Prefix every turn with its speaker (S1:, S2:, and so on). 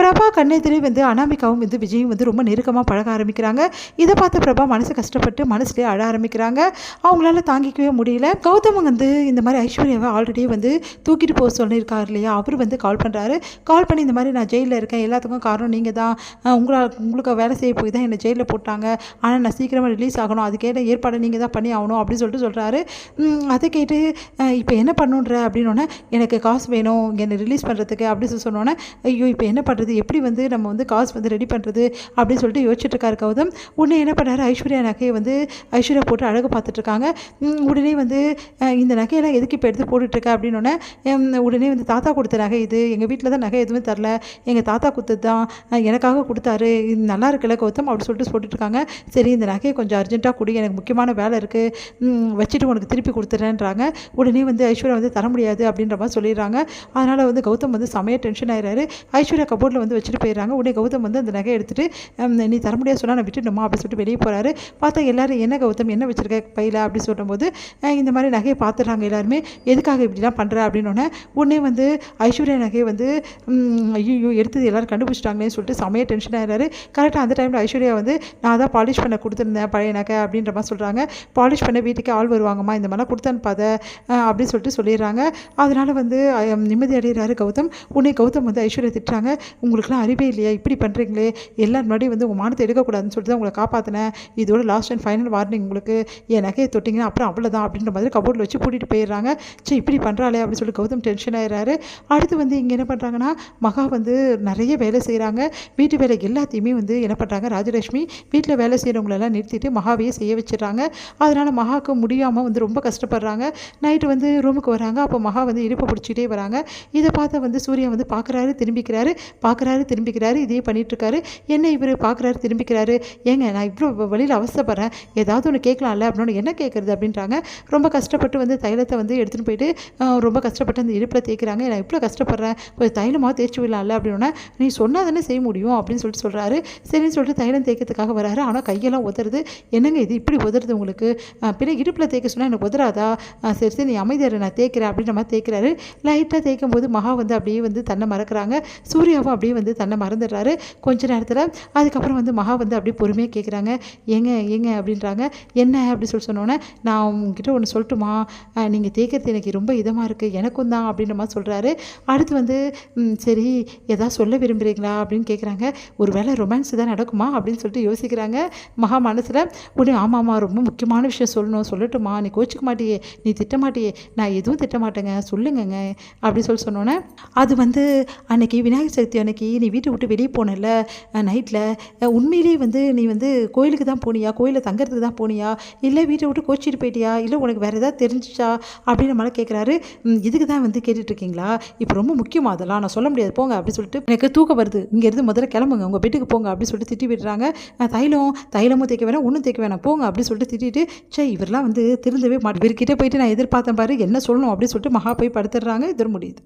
S1: பிரபா கண்ணெதிரே வந்து அனாமிகாவும் வந்து விஜயும் வந்து ரொம்ப நெருக்கமாக பழக ஆரம்பிக்கிறாங்க. இதை பார்த்த பிரபா மனசு கஷ்டப்பட்டு மனசுலேயே அழ ஆரம்பிக்கிறாங்க. அவங்களால தாங்கிக்கவே முடியல. கௌதம் வந்து இந்த மாதிரி ஐஸ்வர்யாவை ஆல்ரெடி வந்து தூக்கிட்டு போக சொல்லியிருக்காரு இல்லையா, அவர் வந்து கால் பண்ணுறாரு. கால் பண்ணி இந்த மாதிரி நான் ஜெயிலில் இருக்கேன், எல்லாத்துக்கும் காரணம் நீங்கள் தான், உங்களுக்கு வேலை செய்ய போய் தான் என்னை ஜெயிலில் போட்டாங்க, ஆனால் நான் சீக்கிரமாக ரிலீஸ் ஆகணும், அதுக்கேற்ற ஏற்பாடு நீங்கள் தான் பண்ணி ஆகணும் அப்படின்னு சொல்லிட்டு சொல்கிறாரு. அதை கேட்டு இப்போ என்ன பண்ணுன்ற அப்படின்னோடனே எனக்கு காசு வேணும் என்னை ரிலீஸ் பண்ணுறதுக்கு அப்படின்னு சொன்னோன்னே ஐயோ இப்போ என்ன பண்ணுறது, எப்படி வந்து நம்ம வந்து காசு வந்து ரெடி பண்ணுறது அப்படின்னு சொல்லிட்டு யோசிச்சுட்ருக்காரு கௌதம். உடனே என்ன பண்ணாரு, ஐஸ்வர்யா நகையை வந்து ஐஸ்வர்யா போட்டு அழகு பார்த்துட்ருக்காங்க. உடனே வந்து இந்த நகையெல்லாம் எதுக்கு இப்போ எடுத்து போட்டுட்ருக்க அப்படின்னோடனே உடனே வந்து தாத்தா கொடுத்த நகை இது, எங்கள் வீட்டில் தான் நகை எதுவுமே தரல, எங்கள் தாத்தா கொடுத்தது தான், எனக்காக கொடுத்தாரு, இது நல்லா இருக்குல்ல கௌதம் அப்படி சொல்லிட்டு போட்டுட்ருக்காங்க. சரி இந்த நகையை கொஞ்சம் அர்ஜென்ட்டாக கொடு, எனக்கு முக்கியமான வேலை இருக்குது, வச்சுட்டு உனக்கு திருப்பி கொடுத்துட்றேன்றாங்க. உடனே வந்து ஐஸ்வர்யா வந்து தர முடியாது அப்படின்ற மாதிரி சொல்லிடுறாங்க. அதனால் வந்து கௌதம் வந்து செமையாக டென்ஷன் ஆயிடுறாரு. ஐஸ்வர்யா கபோர்டில் வந்து வச்சுட்டு போயிடுறாங்க. உடனே கௌதம் வந்து அந்த நகையை எடுத்துகிட்டு நீ தர முடியாது சொன்னால் நான் விட்டுணுமா அப்படின்னு சொல்லிட்டு வெளியே போகிறாரு. பார்த்தா எல்லோரும் என்ன கௌதம் என்ன வச்சுருக்க பையில் அப்படி சொல்லும்போது இந்த மாதிரி நகையை பார்த்துடுறாங்க எல்லாருமே. எதுக்காக இப்படிலாம் பண்ணுற அப்படின்னோடனே உடனே வந்து ஐஸ்வர்யா நகையை வந்து ஐயோ எடுத்தது எல்லோரும் கண்டுபிடிச்சிட்டாங்களேன்னு சொல்லிட்டு செமையாக டென்ஷன் ஆகிறாரு. கரெக்டாக அந்த டைமில் ஐஸ்வர்யா வந்து நான் தான் பாலிஷ் பண்ண கொடுத்துருந்தேன் பழைய நகை அப்படின்ற மாதிரி சொல்கிறாங்க. பாலிஷ் பண்ண வீட்டுக்கு ஆள் வருவாங்கம்மா, இந்த மாதிரிலாம் கொடுத்தனுப்பாத அப்படின்னு சொல்லிட்டு சொல்லிடுறாங்க. அதனால் வந்து நிம்மதி அடைகிறாரு கௌதம். உடனே கௌதம் வந்து ஐஸ்வர்யா திட்டுறாங்க, உங்களுக்குலாம் அறிவே இல்லையா, இப்படி பண்ணுறீங்களே, எல்லாரும் முன்னாடி வந்து உங்கள் மானத்தை எடுக்கக்கூடாதுன்னு சொல்லிட்டு தான் உங்களை காப்பாற்றினேன், இதோட லாஸ்ட் அண்ட் ஃபைனல் வார்னிங் உங்களுக்கு, என் நகையை தொட்டிங்கன்னா அப்புறம் அவ்வளோதான் அப்படின்ற மாதிரி கபோர்டில் வச்சு பூட்டிட்டு போயிடுறாங்க. சரி இப்படி பண்ணுறாளே அப்படின்னு சொல்லி கௌதம் டென்ஷன் ஆகிறாரு. அடுத்து வந்து இங்கே என்ன பண்ணுறாங்கன்னா மகா வந்து நிறைய வேலை செய்கிறாங்க. வீட்டு வேலை எல்லாத்தையுமே வந்து என்ன பண்ணுறாங்க, ராஜலட்சுமி வீட்டில் வேலை செய்கிறவங்களெல்லாம் நிறுத்திட்டு மகாவையே செய்ய வச்சுறாங்க. அதனால் மகாவுக்கு முடியாமல் வந்து ரொம்ப கஷ்டப்படுறாங்க. நைட்டு வந்து ரூமுக்கு வராங்க. அப்போ மகா வந்து இடுப்பை பிடிச்சிட்டே வராங்க. இதை பார்த்தா வந்து சூர்யா வந்து பார்க்குறாரு திரும்பிக்கிறாரு இதே பண்ணிகிட்ருக்காரு. என்ன இவர் பார்க்குறாரு திரும்பிக்கிறாரு, ஏங்க நான் இவ்வளோ வழியில் அவசரப்படுறேன், ஏதாவது ஒன்று கேட்கலாம்ல அப்படின்னு, என்ன கேட்குறது அப்படின்றாங்க. ரொம்ப கஷ்டப்பட்டு வந்து தைலத்தை வந்து எடுத்துகிட்டு போயிட்டு ரொம்ப கஷ்டப்பட்டு அந்த இடுப்பில் தேய்க்கிறாங்க. நான் இவ்வளோ கஷ்டப்படுறேன், ஒரு தைலமாக தேய்ச்சி விடலாம்ல அப்படின்னா, நீ சொன்னால் தானே செய்ய முடியும் அப்படின்னு சொல்லிட்டு சொல்கிறாரு. சரின்னு சொல்லிட்டு தைலம் தேய்க்கிறதுக்காக வராரு. ஆனால் கையெல்லாம் உதறுது. என்னங்க இது இப்படி உதறுது உங்களுக்கு, பின்ன இடுப்பில் தேய்க்க சொன்னால் எனக்கு உதறாதா, சரி சரி நீ அமைதியாரு நான் தேய்க்கிறேன் அப்படின்ற மாதிரி தேய்க்கிறாரு. லைட்டாக தேய்க்கும் போது மகா வந்து அப்படியே வந்து தன்னை மறக்கிறாங்க. சூர்யாவும் அப்படியே வந்து தன்னை மறந்துடுறாரு கொஞ்ச நேரத்தில். அதுக்கப்புறம் வந்து மகா வந்து அப்படியே பொறுமையாக கேட்குறாங்க, ஏங்க அப்படின்றாங்க. என்ன அப்படி சொன்னோன்னே நான் உங்ககிட்ட ஒன்று சொல்லட்டுமா, நீங்கள் தேய்க்கிறது எனக்கு ரொம்ப இதமாக இருக்குது, எனக்கும் தான் அப்படின்ற மாதிரி சொல்கிறாரு. அடுத்து வந்து சரி எதாவது சொல்ல விரும்புகிறீங்களா அப்படின்னு கேட்குறாங்க. ஒரு வேளை ரொமான்ஸ் தான் நடக்குமா அப்படின்னு சொல்லிட்டு யோசிக்கிறாங்க மகா மனசில். உடனே ஆமாம்மா ரொம்ப முக்கியமான விஷயம் சொல்லட்டுமா, நீ கோச்சிக்க மாட்டியே, நீ திட்டமாட்டியே, நான் எதுவும் திட்டமாட்டேங்க சொல்லுங்கங்க அப்படி சொன்னோன்னே, அது வந்து அன்னைக்கு விநாயகர் சதுர்த்தி அன்னைக்கு நீ வீட்டை விட்டு வெளியே போனல நைட்டில், உண்மையிலேயே வந்து நீ வந்து கோயிலுக்கு தான் போனியா, கோயிலில் தங்கறதுக்கு தான் போனியா, இல்லை வீட்டை விட்டு கோச்சிட்டு போயிட்டியா, இல்லை உனக்கு வேறு ஏதாவது தெரிஞ்சிச்சா அப்படின்னு நம்மளால் கேட்குறாரு. இதுக்கு தான் வந்து கேட்டுட்ருக்கீங்களா, இப்போ ரொம்ப முக்கியமாக அதெல்லாம் நான் சொல்ல முடியாது போங்க அப்படி சொல்லிட்டு, எனக்கு தூக்கம் வருது, இங்கேருந்து முதல்ல கிளம்புங்க உங்கள் வீட்டுக்கு போங்க அப்படி சொல்லிட்டு திட்டி விடுறாங்க. தைலமும் தேய்க்க வேணாம் ஒன்றும் தேய்க்க வேணாம் போங்க அப்படி சொல்லிட்டு திட்டிட்டு, இவரெல்லாம் வந்து திருந்தவே மாட்டேன், இவர்கிட்ட போயிட்டு நான் எதிர்பார்த்தேன் பாரு என்ன சொல்லணும் அப்படின்னு சொல்லிட்டு மகா போய் படுத்துடுறாங்க. இது முடியுது.